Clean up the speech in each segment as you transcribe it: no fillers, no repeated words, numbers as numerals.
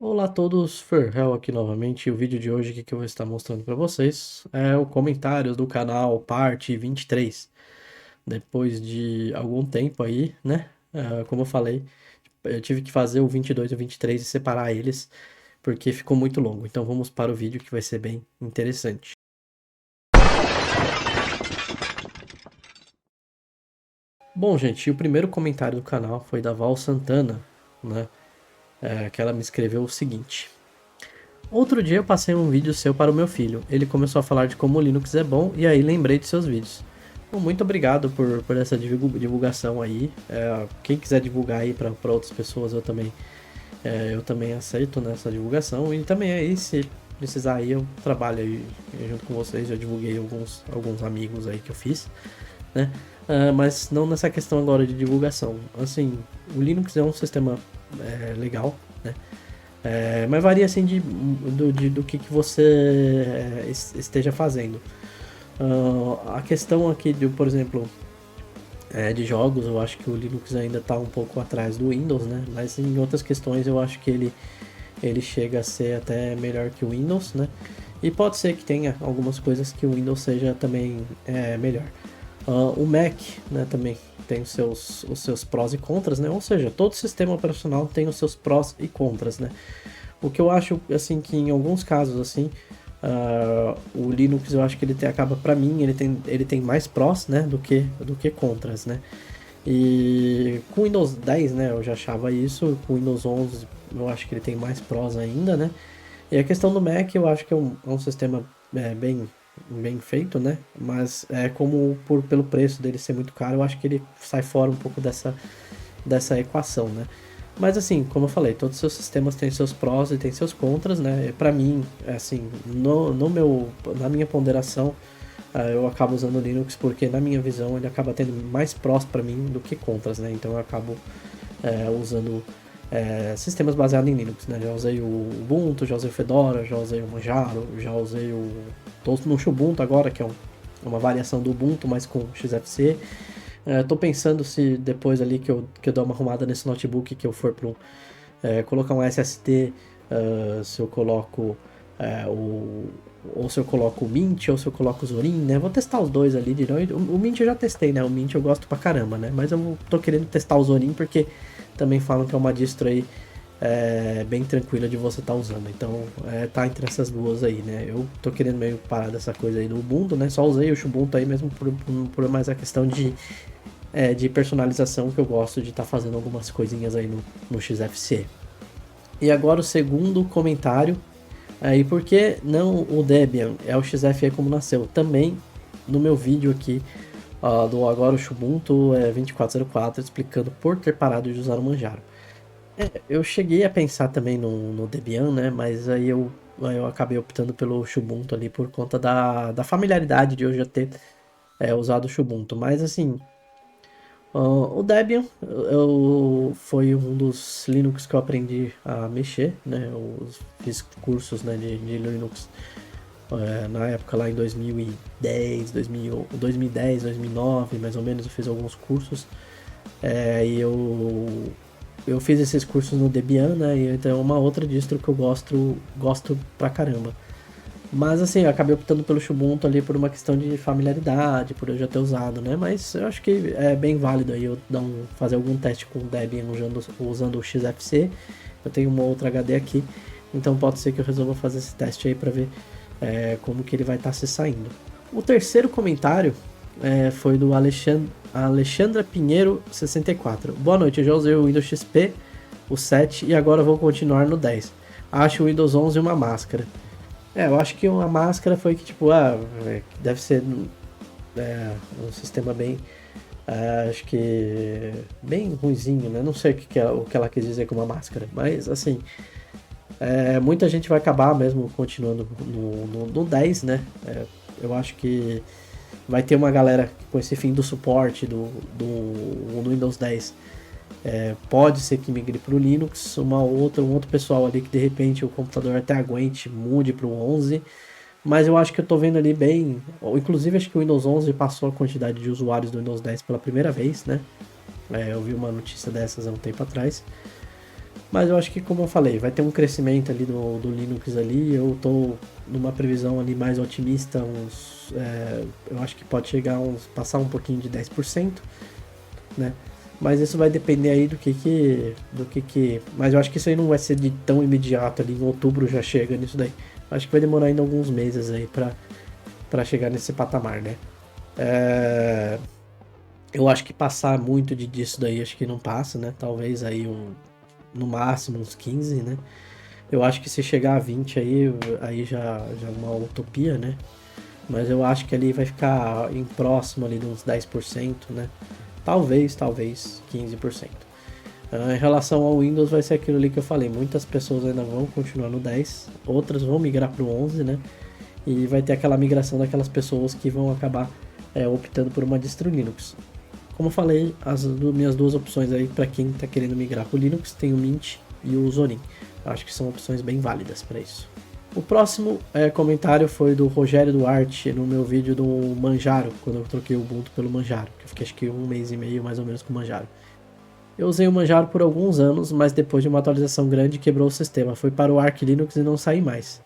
Olá a todos, Ferrell aqui novamente. E o vídeo de hoje que eu vou estar mostrando para vocês é o comentários do canal parte 23. Depois de algum tempo aí, né? Como eu falei, eu tive que fazer o 22 e o 23 e separar eles, porque ficou muito longo. Então vamos para o vídeo que vai ser bem interessante. Bom, gente, o primeiro comentário do canal foi da Val Santana, né? Que ela me escreveu o seguinte: Outro dia eu passei um vídeo seu para o meu filho. Ele começou a falar de como o Linux é bom e aí lembrei de seus vídeos. Bom, muito obrigado por essa divulgação aí. Quem quiser divulgar aí para outras pessoas, eu também aceito nessa divulgação. E também aí, se precisar aí, eu trabalho aí junto com vocês. Eu divulguei alguns amigos aí que eu fiz, né? Mas não nessa questão agora de divulgação. Assim, o Linux é um sistema legal, né? Mas varia assim do que você esteja fazendo. A questão aqui, por exemplo, de jogos, eu acho que o Linux ainda está um pouco atrás do Windows, né? Mas em outras questões eu acho que ele chega a ser até melhor que o Windows, né? E pode ser que tenha algumas coisas que o Windows seja também melhor. O Mac, né, também tem os seus prós e contras, né? Ou seja, todo sistema operacional tem os seus prós e contras, né? O que eu acho, assim, que em alguns casos, assim, o Linux, eu acho que acaba, para mim, ele tem mais prós, né, do que contras, né? E com o Windows 10, né, eu já achava isso, com o Windows 11, eu acho que ele tem mais prós ainda, né? E a questão do Mac, eu acho que é um sistema bem feito, né? Mas como pelo preço dele ser muito caro, eu acho que ele sai fora um pouco dessa equação, né? Mas assim, como eu falei, todos os seus sistemas têm seus prós e têm seus contras, né? Para mim, assim, na minha ponderação, eu acabo usando o Linux porque na minha visão ele acaba tendo mais prós para mim do que contras, né? Então eu acabo usando sistemas baseados em Linux, né? Já usei o Ubuntu, já usei o Fedora, já usei o Manjaro, já usei o... Tô no Ubuntu agora, que é uma variação do Ubuntu, mas com XFC. Tô pensando se depois ali que eu dou uma arrumada nesse notebook, que eu for para colocar um SSD, se eu coloco ou se eu coloco o Mint ou se eu coloco o Zorin, né? Vou testar os dois ali. O Mint eu já testei, né? O Mint eu gosto pra caramba, né? Mas eu tô querendo testar o Zorin porque também falam que é uma distro aí bem tranquila de você estar usando. Então, tá entre essas duas aí, né? Eu tô querendo meio parar dessa coisa aí do Ubuntu, né? Só usei o Ubuntu aí mesmo por mais a questão de personalização, que eu gosto de estar fazendo algumas coisinhas aí no XFC. E agora o segundo comentário. E por que não o Debian? É o XFE como nasceu. Também no meu vídeo aqui do Agora o Ubuntu 2404, explicando por ter parado de usar o Manjaro. Eu cheguei a pensar também no Debian, né? Mas aí eu acabei optando pelo Ubuntu ali por conta da familiaridade de eu já ter usado o Ubuntu. Mas assim, o Debian foi um dos Linux que eu aprendi a mexer, né? Eu fiz cursos, né, de Linux na época lá em 2010, 2010, 2009, mais ou menos, eu fiz alguns cursos. E eu fiz esses cursos no Debian, né? E então é uma outra distro que eu gosto pra caramba. Mas assim, eu acabei optando pelo Ubuntu ali por uma questão de familiaridade, por eu já ter usado, né? Mas eu acho que é bem válido aí eu fazer algum teste com o Debian usando o XFC. Eu tenho uma outra HD aqui, então pode ser que eu resolva fazer esse teste aí para ver como que ele vai estar se saindo. O terceiro comentário foi do Alexandra Pinheiro 64. Boa noite, eu já usei o Windows XP, o 7 e agora vou continuar no 10. Acho o Windows 11 uma máscara. Eu acho que uma máscara foi que, tipo, deve ser um sistema bem, acho que bem ruinzinho, né? Não sei o que ela quis dizer com uma máscara, mas, assim, muita gente vai acabar mesmo continuando no 10, né? Eu acho que vai ter uma galera com esse fim do suporte do Windows 10. Pode ser que migre para o Linux, um outro pessoal ali que de repente o computador até aguente, mude para o 11, mas eu acho que eu tô vendo ali bem, inclusive acho que o Windows 11 passou a quantidade de usuários do Windows 10 pela primeira vez, né? Eu vi uma notícia dessas há um tempo atrás. Mas eu acho que, como eu falei, vai ter um crescimento ali do Linux ali. Eu tô numa previsão ali mais otimista, eu acho que pode chegar passar um pouquinho de 10%, né? Mas isso vai depender aí mas eu acho que isso aí não vai ser de tão imediato ali, em outubro já chega nisso daí. Acho que vai demorar ainda alguns meses aí pra chegar nesse patamar, né? É, eu acho que passar muito disso daí, acho que não passa, né? Talvez aí no máximo uns 15, né? Eu acho que se chegar a 20 aí já é uma utopia, né? Mas eu acho que ali vai ficar em próximo ali de uns 10%, né? Talvez 15%. Em relação ao Windows vai ser aquilo ali que eu falei, muitas pessoas ainda vão continuar no 10, outras vão migrar para o 11, né? E vai ter aquela migração daquelas pessoas que vão acabar optando por uma distro Linux. Como eu falei, minhas duas opções aí para quem está querendo migrar para o Linux tem o Mint e o Zorin. Acho que são opções bem válidas para isso. O próximo comentário foi do Rogério Duarte no meu vídeo do Manjaro, quando eu troquei o Ubuntu pelo Manjaro, que eu fiquei acho que 1 mês e meio mais ou menos com o Manjaro. Eu usei o Manjaro por alguns anos, mas depois de uma atualização grande quebrou o sistema. Foi para o Arch Linux e não saí mais.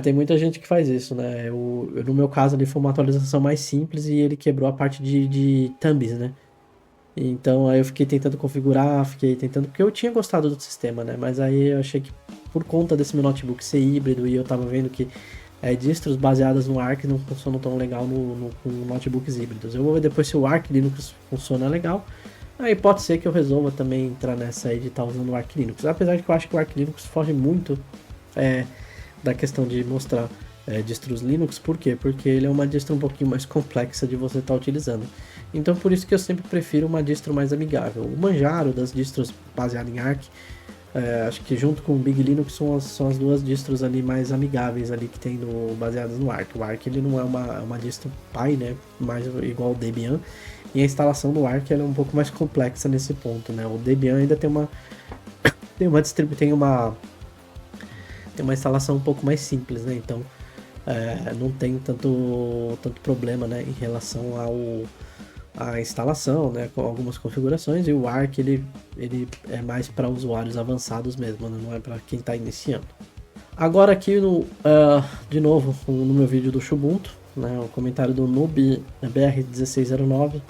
Tem muita gente que faz isso, né? No meu caso ali foi uma atualização mais simples e ele quebrou a parte de thumbs, né? Então aí eu fiquei tentando configurar, porque eu tinha gostado do sistema, né? Mas aí eu achei que por conta desse meu notebook ser híbrido e eu tava vendo que distros baseadas no Arch não funcionam tão legal com notebooks híbridos. Eu vou ver depois se o Arch Linux funciona legal. Aí pode ser que eu resolva também entrar nessa aí de estar usando o Arch Linux. Apesar de que eu acho que o Arch Linux foge muito da questão de mostrar distros Linux. Por quê? Porque ele é uma distro um pouquinho mais complexa de você estar utilizando. Então por isso que eu sempre prefiro uma distro mais amigável. O Manjaro das distros baseadas em Arch, acho que junto com o Big Linux são as duas distros ali mais amigáveis ali que tem baseadas no Arch. O Arch ele não é uma distro pai, né? Mais igual o Debian. E a instalação do Arch ela é um pouco mais complexa nesse ponto, né? O Debian ainda tem uma instalação um pouco mais simples, né? Então não tem tanto problema, né? Em relação à instalação, né? Com algumas configurações. E o Arch ele é mais para usuários avançados mesmo, né? Não é para quem está iniciando. Agora aqui de novo no meu vídeo do Xubuntu, né? O comentário do Noob BR1609.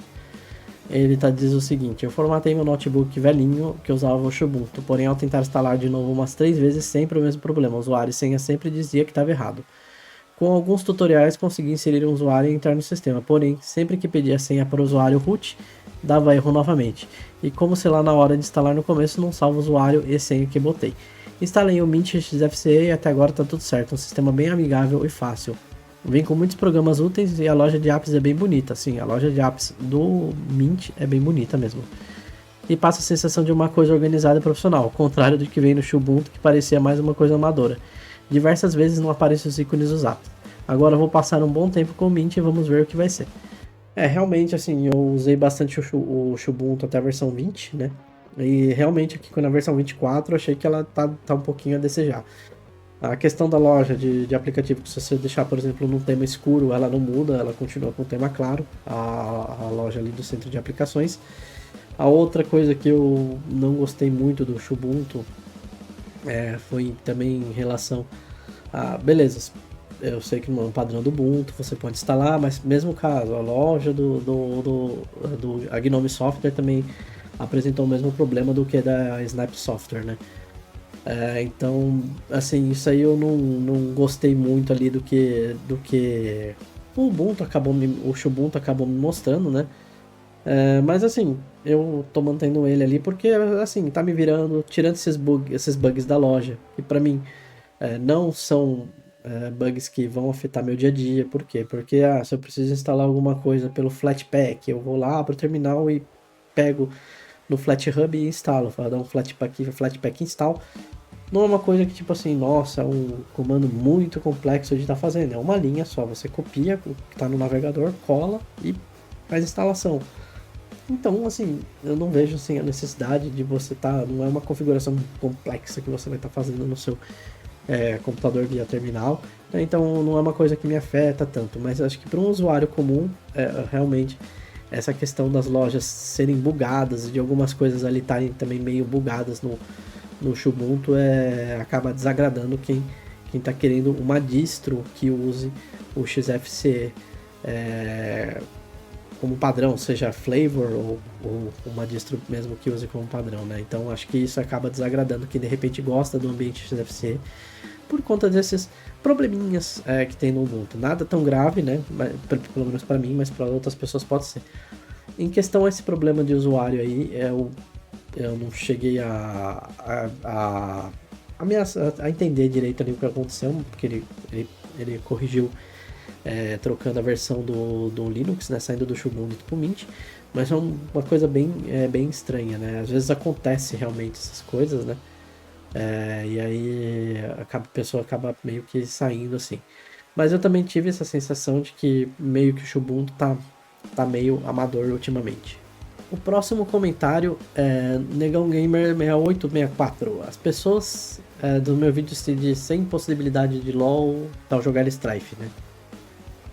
Ele diz o seguinte: eu formatei meu notebook velhinho que usava o Xubuntu, porém ao tentar instalar de novo umas 3 vezes sempre o mesmo problema, o usuário e senha sempre dizia que estava errado. Com alguns tutoriais consegui inserir um usuário e entrar no sistema, porém sempre que pedia a senha para o usuário root, dava erro novamente. E como sei lá na hora de instalar no começo não salva o usuário e senha que botei. Instalei o Mint XFCE e até agora está tudo certo, um sistema bem amigável e fácil. Vem com muitos programas úteis e a loja de apps é bem bonita. Sim, a loja de apps do Mint é bem bonita mesmo. E passa a sensação de uma coisa organizada e profissional, ao contrário do que veio no Xubuntu, que parecia mais uma coisa amadora. Diversas vezes não aparecem os ícones dos apps. Agora vou passar um bom tempo com o Mint e vamos ver o que vai ser. Realmente, assim, eu usei bastante o Xubuntu até a versão 20, né? E realmente aqui na versão 24 eu achei que ela tá um pouquinho a desejar. A questão da loja de aplicativo, que se você deixar, por exemplo, num tema escuro, ela não muda, ela continua com o tema claro, a loja ali do centro de aplicações. A outra coisa que eu não gostei muito do Xubuntu foi também em relação a... Beleza, eu sei que não é um padrão do Ubuntu, você pode instalar, mas mesmo caso, a loja a Gnome Software também apresentou o mesmo problema do que da Snap Software, né? Então, assim, isso aí eu não gostei muito ali do que o Xubuntu acabou me mostrando, né? Mas assim, eu tô mantendo ele ali porque, assim, tá me virando, tirando esses bugs da loja, que pra mim não são bugs que vão afetar meu dia a dia. Por quê? Porque se eu preciso instalar alguma coisa pelo Flatpak, eu vou lá pro terminal e pego no FlatHub e instalo, dar um Flatpak install. Não é uma coisa que, tipo assim, nossa, é um comando muito complexo de estar fazendo. É uma linha só, você copia o que está no navegador, cola e faz a instalação. Então, assim, eu não vejo assim, a necessidade de você não é uma configuração complexa que você vai estar fazendo no seu computador via terminal. Né? Então, não é uma coisa que me afeta tanto. Mas acho que para um usuário comum, realmente, essa questão das lojas serem bugadas e de algumas coisas ali estarem também meio bugadas no Ubuntu acaba desagradando quem está querendo uma distro que use o XFCE como padrão, seja flavor ou uma distro mesmo que use como padrão, né? Então acho que isso acaba desagradando quem de repente gosta do ambiente XFCE por conta desses probleminhas que tem no Ubuntu. Nada tão grave, né? Pelo menos para mim, mas para outras pessoas pode ser. Em questão a esse problema de usuário aí, eu não cheguei a entender direito ali o que aconteceu, porque ele corrigiu trocando a versão do Linux, né, saindo do Ubuntu pro Mint, mas é uma coisa bem estranha, né? Às vezes acontece realmente essas coisas, né? E aí a pessoa acaba meio que saindo assim. Mas eu também tive essa sensação de que meio que o Ubuntu tá meio amador ultimamente. O próximo comentário é Negão Gamer 6864. As pessoas do meu vídeo se diz sem possibilidade de LoL tal jogar Strife, né?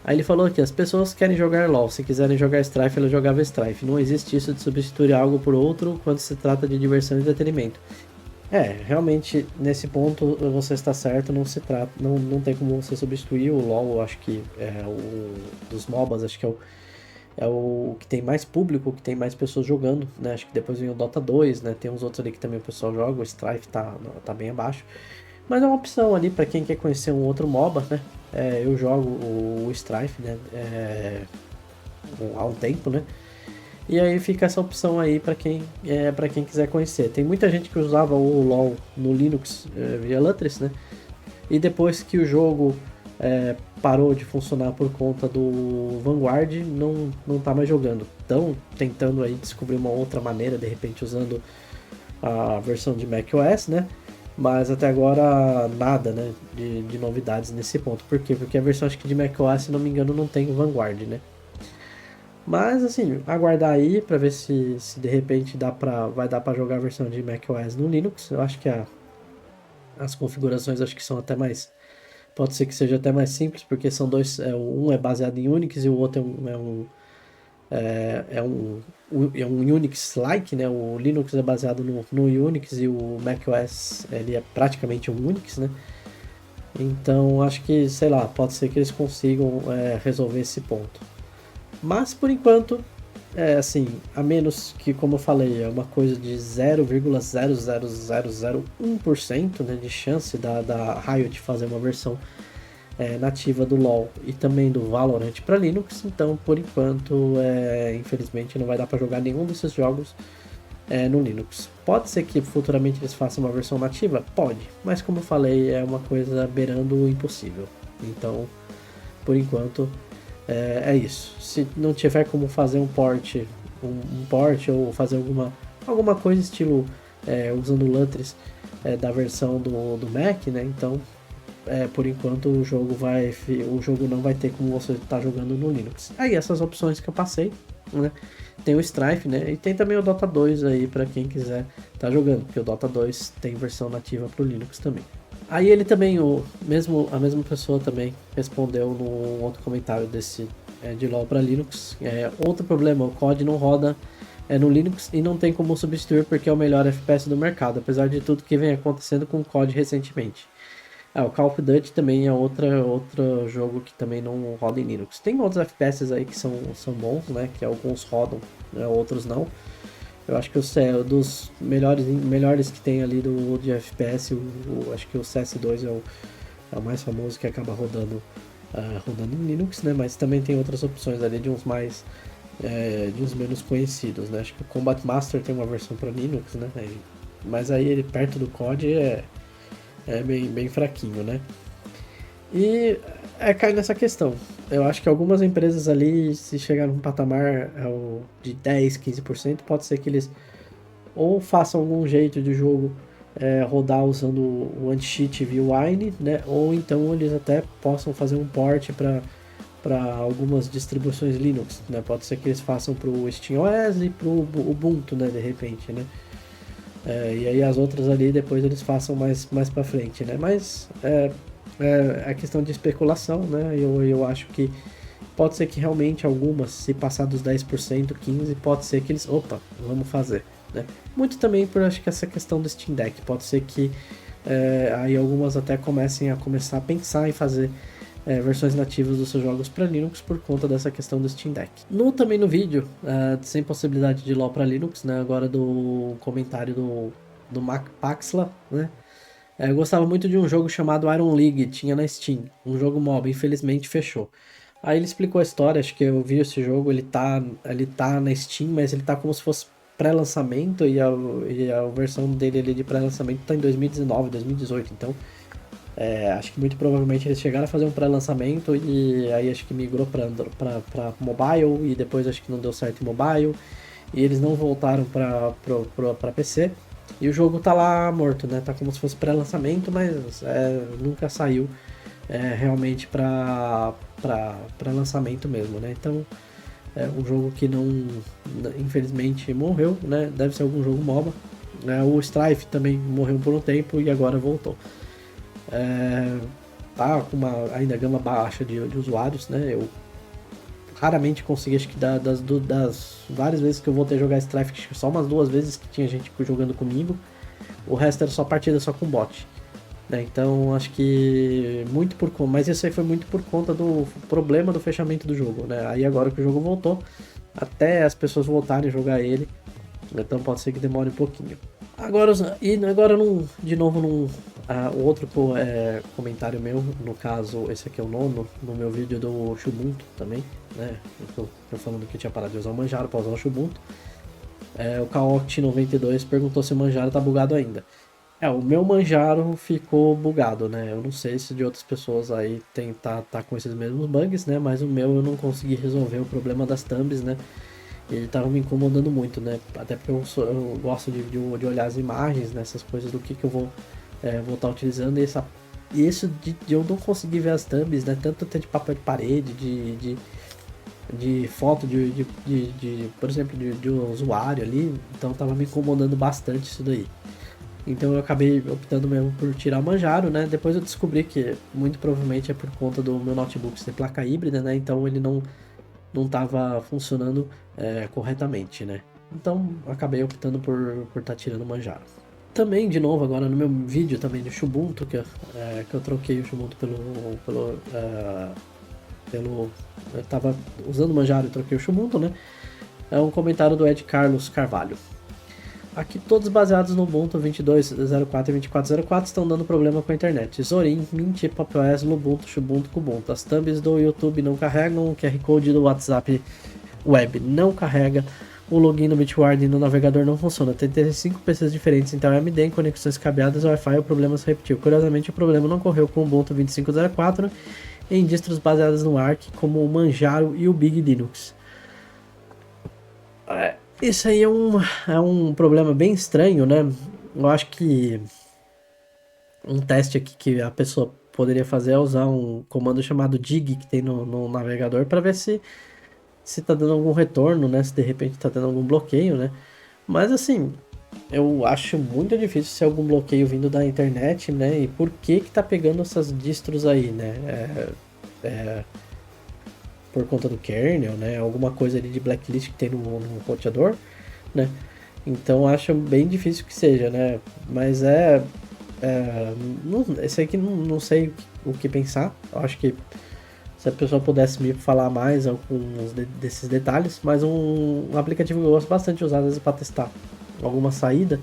Aí ele falou que as pessoas querem jogar LoL, se quiserem jogar Strife, ela jogava Strife. Não existe isso de substituir algo por outro quando se trata de diversão e entretenimento. Realmente, nesse ponto você está certo, não tem como você substituir o LoL, acho que dos MOBAs, acho que é o que tem mais público, que tem mais pessoas jogando, né? Acho que depois vem o Dota 2, né? Tem uns outros ali que também o pessoal joga, o Strife tá bem abaixo. Mas é uma opção ali para quem quer conhecer um outro MOBA, né? Eu jogo o Strife, né? Há um tempo, né? E aí fica essa opção aí para quem quiser conhecer. Tem muita gente que usava o LoL no Linux via Lutris, né? E depois que o jogo parou de funcionar por conta do Vanguard, não tá mais jogando. Estão tentando aí descobrir uma outra maneira, de repente usando a versão de macOS, né? Mas até agora nada, né, de novidades nesse ponto. Por quê? Porque a versão, acho que de macOS, se não me engano, não tem o Vanguard, né? Mas assim, aguardar aí para ver se de repente vai dar para jogar a versão de macOS no Linux. Eu acho que as configurações acho que são até mais, pode ser que seja até mais simples, porque são dois, um é baseado em Unix e o outro é um Unix-like, né? O Linux é baseado no Unix e o macOS ele é praticamente um Unix, né? Então acho que, sei lá, pode ser que eles consigam resolver esse ponto. Mas por enquanto, assim, a menos que, como eu falei, é uma coisa de 0,00001%, né, de chance da Riot fazer uma versão nativa do LoL e também do Valorant para Linux, então por enquanto, infelizmente, não vai dar para jogar nenhum desses jogos no Linux. Pode ser que futuramente eles façam uma versão nativa? Pode, mas como eu falei, é uma coisa beirando o impossível. Então, por enquanto, é isso. Se não tiver como fazer um port ou fazer alguma coisa estilo usando o Lutris da versão do Mac, né? Então, por enquanto o jogo não vai ter como você estar jogando no Linux. Aí essas opções que eu passei, né? Tem o Strife, né? E tem também o Dota 2 aí para quem quiser estar jogando, porque o Dota 2 tem versão nativa para o Linux também. Aí ele também, a mesma pessoa também respondeu no outro comentário desse de LoL para Linux. Outro problema, o COD não roda no Linux e não tem como substituir porque é o melhor FPS do mercado, apesar de tudo que vem acontecendo com o COD recentemente. O Call of Duty também é outro jogo que também não roda em Linux. Tem outros FPS aí que são bons, né? Que alguns rodam, né, outros não. Eu acho que dos melhores que tem ali de FPS, acho que o CS2 é o mais famoso que acaba rodando em Linux, né? Mas também tem outras opções ali de uns menos conhecidos, né? Acho que o Combat Master tem uma versão para Linux, né? Mas aí ele perto do COD é bem fraquinho, né? E cai nessa questão. Eu acho que algumas empresas ali, se chegar num patamar de 10, 15%, pode ser que eles ou façam algum jeito de jogo rodar usando o anti-cheat via Wine, né? Ou então eles até possam fazer um port para algumas distribuições Linux, né? Pode ser que eles façam para o SteamOS e para o Ubuntu, né? De repente, né? E aí as outras ali depois eles façam mais para frente, né? Mas é questão de especulação, né? Eu acho que pode ser que realmente algumas, se passar dos 10%, 15%, pode ser que eles, vamos fazer. né? Muito também por, acho que essa questão do Steam Deck, pode ser que aí algumas até comecem a começar a pensar em fazer versões nativas dos seus jogos para Linux por conta dessa questão do Steam Deck. Também no vídeo, sem possibilidade de LoL para Linux, né? Agora do comentário do Mac Paxla, né? Eu gostava muito de um jogo chamado Iron League, tinha na Steam, um jogo MOBA, infelizmente fechou. Aí ele explicou a história, acho que eu vi esse jogo, ele tá na Steam, mas ele tá como se fosse pré-lançamento e a versão dele ali de pré-lançamento tá em 2019, 2018, então acho que muito provavelmente eles chegaram a fazer um pré-lançamento e aí acho que migrou pra mobile e depois acho que não deu certo em mobile e eles não voltaram pra PC. E o jogo tá lá morto, né? Tá como se fosse pré-lançamento, mas nunca saiu realmente pra lançamento mesmo, né? Então é um jogo que não, infelizmente morreu, né? Deve ser algum jogo MOBA. O Strife também morreu por um tempo e agora voltou. Tá com uma ainda gama baixa de usuários, né? Eu raramente consegui, acho que das várias vezes que eu voltei a jogar Strife, acho que só umas 2 vezes que tinha gente jogando comigo, o resto era só partida só com bot. Né? Então acho que muito por conta, mas isso aí foi muito por conta do problema do fechamento do jogo, né? Aí agora que o jogo voltou, até as pessoas voltarem a jogar ele, então pode ser que demore um pouquinho. Agora de novo o outro comentário meu, no caso esse aqui é o nono, no meu vídeo do Xubuntu também, né? Eu falando que tinha parado de usar o Manjaro para usar o Xubuntu. O Kaokt92 perguntou se o Manjaro tá bugado ainda. O meu Manjaro ficou bugado, né? Eu não sei se de outras pessoas aí tá com esses mesmos bugs, né? Mas o meu eu não consegui resolver o problema das thumbs, né? Ele tava me incomodando muito, né? Até porque eu gosto de olhar as imagens, né? Essas coisas do que eu vou estar utilizando. E isso de eu não conseguir ver as thumbs, né? Tanto até de papel de parede, de foto, por exemplo, de um usuário ali. Então tava me incomodando bastante isso daí. Então eu acabei optando mesmo por tirar o Manjaro, né? Depois eu descobri que muito provavelmente é por conta do meu notebook ser placa híbrida, né? Então ele não estava funcionando corretamente, né? Então acabei optando por estar tirando o Manjaro. Também, de novo, agora no meu vídeo também do Xubuntu, que eu troquei o Xubuntu eu tava usando o Manjaro e troquei o Xubuntu, né? É um comentário do Ed Carlos Carvalho. Aqui todos baseados no Ubuntu 22.04 e 24.04 estão dando problema com a internet. Zorin, Mint, PopOS, Lubuntu, Xubuntu, Kubuntu. As thumbs do YouTube não carregam, o QR Code do WhatsApp Web não carrega, o login no Bitwarden no navegador não funciona. Tem 5 PCs diferentes, então AMD em conexões cabeadas Wi-Fi, o problema se repetiu. Curiosamente, o problema não ocorreu com o Ubuntu 25.04 em distros baseadas no Arch, como o Manjaro e o Big Linux. Isso aí é um problema bem estranho, né? Eu acho que um teste aqui que a pessoa poderia fazer é usar um comando chamado dig que tem no navegador para ver se tá dando algum retorno, né? Se de repente tá dando algum bloqueio, né? Mas assim, eu acho muito difícil ser algum bloqueio vindo da internet, né? E por que tá pegando essas distros aí, né? Por conta do kernel, né? Alguma coisa ali de blacklist que tem no roteador, né? Então acho bem difícil que seja, né? Mas esse aqui não sei o que pensar. Eu acho que se a pessoa pudesse me falar mais alguns desses detalhes, mas um aplicativo que eu gosto bastante de usar às vezes para testar alguma saída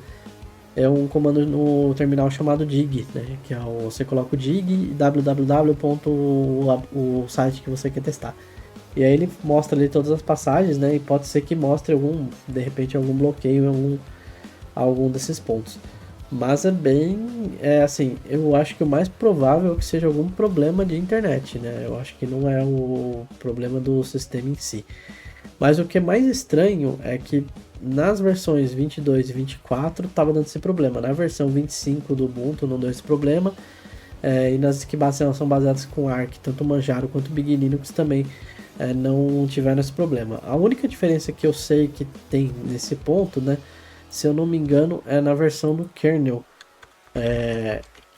é um comando no terminal chamado dig, né? Que você coloca o dig e www. O site que você quer testar. E aí ele mostra ali todas as passagens, né? E pode ser que mostre de repente algum bloqueio em algum desses pontos. Mas assim, eu acho que o mais provável é que seja algum problema de internet, né? Eu acho que não é o problema do sistema em si. Mas o que é mais estranho é que nas versões 22 e 24 estava dando esse problema. Na versão 25 do Ubuntu não deu esse problema. E nas que são baseadas com Arch, tanto o Manjaro quanto o Big Linux também não tiveram esse problema. A única diferença que eu sei que tem nesse ponto, né? Se eu não me engano, é na versão do kernel.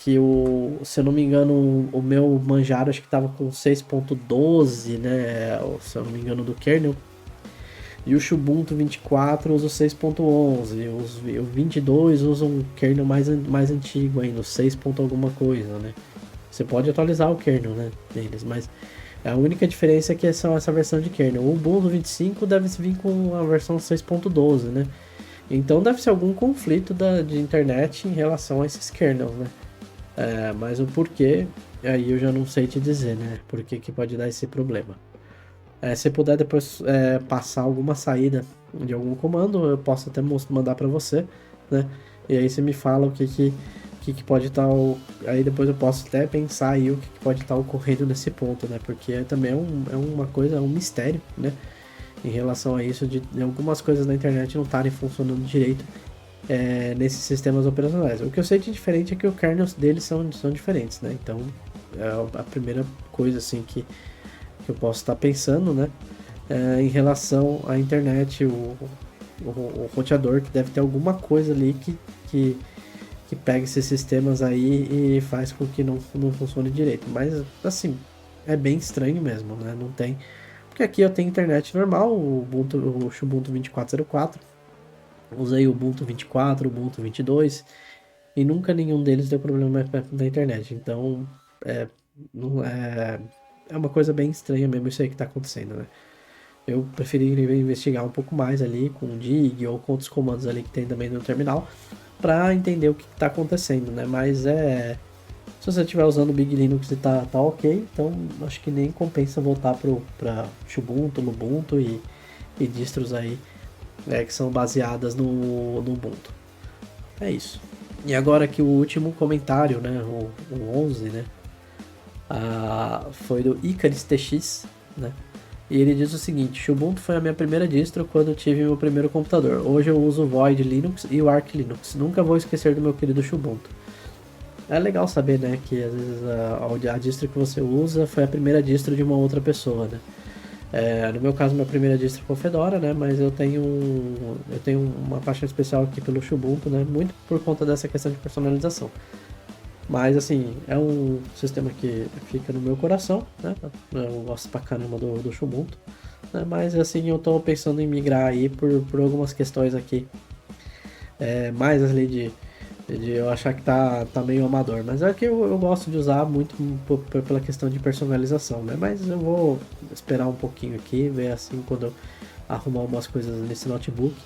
Se eu não me engano, o meu Manjaro acho que estava com 6.12, né? Se eu não me engano, do kernel. E o Ubuntu 24 usa o 6.11, o 22 usa um kernel mais antigo ainda, o 6. Alguma coisa, né? Você pode atualizar o kernel, né, deles, mas a única diferença é que são essa versão de kernel. O Ubuntu 25 deve vir com a versão 6.12, né? Então deve ser algum conflito de internet em relação a esses kernels, né? Mas o porquê, aí eu já não sei te dizer, né? Por que pode dar esse problema. Se puder depois passar alguma saída de algum comando, eu posso até mandar para você, né? E aí você me fala o que pode estar... Aí depois eu posso até pensar aí o que pode estar ocorrendo nesse ponto, né? Porque também é uma coisa, é um mistério, né? Em relação a isso, de algumas coisas na internet não estarem funcionando direito nesses sistemas operacionais. O que eu sei de diferente é que os kernels deles são diferentes, né? Então, é a primeira coisa, assim, que eu posso estar pensando, né? Em relação à internet, o roteador, que deve ter alguma coisa ali que pega esses sistemas aí e faz com que não funcione direito. Mas, assim, é bem estranho mesmo, né? Não tem... Porque aqui eu tenho internet normal, o Ubuntu 24.04, usei o Ubuntu 24, o Ubuntu 22, e nunca nenhum deles deu problema na internet. Então, não é uma coisa bem estranha mesmo isso aí que está acontecendo, né? Eu preferiria investigar um pouco mais ali com o dig ou com outros comandos ali que tem também no terminal para entender o que está acontecendo, né? Mas se você estiver usando o Big Linux e tá ok, então acho que nem compensa voltar para Ubuntu, Lubuntu e distros aí que são baseadas no Ubuntu. É isso. E agora aqui o último comentário, né? O 11, né? Foi do Icarus TX, né? E ele diz o seguinte: Ubuntu foi a minha primeira distro quando eu tive meu primeiro computador. Hoje eu uso o Void Linux e o Arch Linux. Nunca vou esquecer do meu querido Ubuntu. É legal saber, né, que às vezes a distro que você usa foi a primeira distro de uma outra pessoa, né? No meu caso, minha primeira distro foi o Fedora, né? Mas eu tenho uma paixão especial aqui pelo Ubuntu, né? Muito por conta dessa questão de personalização. Mas, assim, é um sistema que fica no meu coração, né? Eu gosto pra caramba do Ubuntu, né? Mas, assim, eu tô pensando em migrar aí por algumas questões aqui. Mais ali de eu achar que tá meio amador. Mas é que eu gosto de usar muito pela questão de personalização, né? Mas eu vou esperar um pouquinho aqui, ver assim quando eu arrumar umas coisas nesse notebook.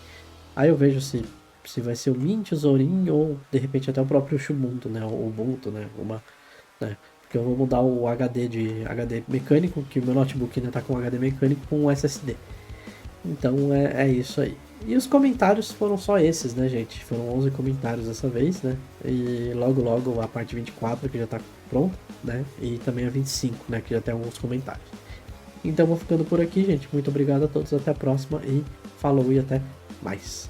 Aí eu vejo se vai ser o Mint, o Zorin ou de repente até o próprio Ubuntu, né? O Ubuntu, né? Né? Porque eu vou mudar o HD mecânico, que o meu notebook ainda tá com HD mecânico com SSD. Então é isso aí. E os comentários foram só esses, né, gente? Foram 11 comentários dessa vez, né? E logo a parte 24 que já tá pronta, né? E também a 25, né? Que já tem alguns comentários. Então vou ficando por aqui, gente. Muito obrigado a todos. Até a próxima e falou e até mais.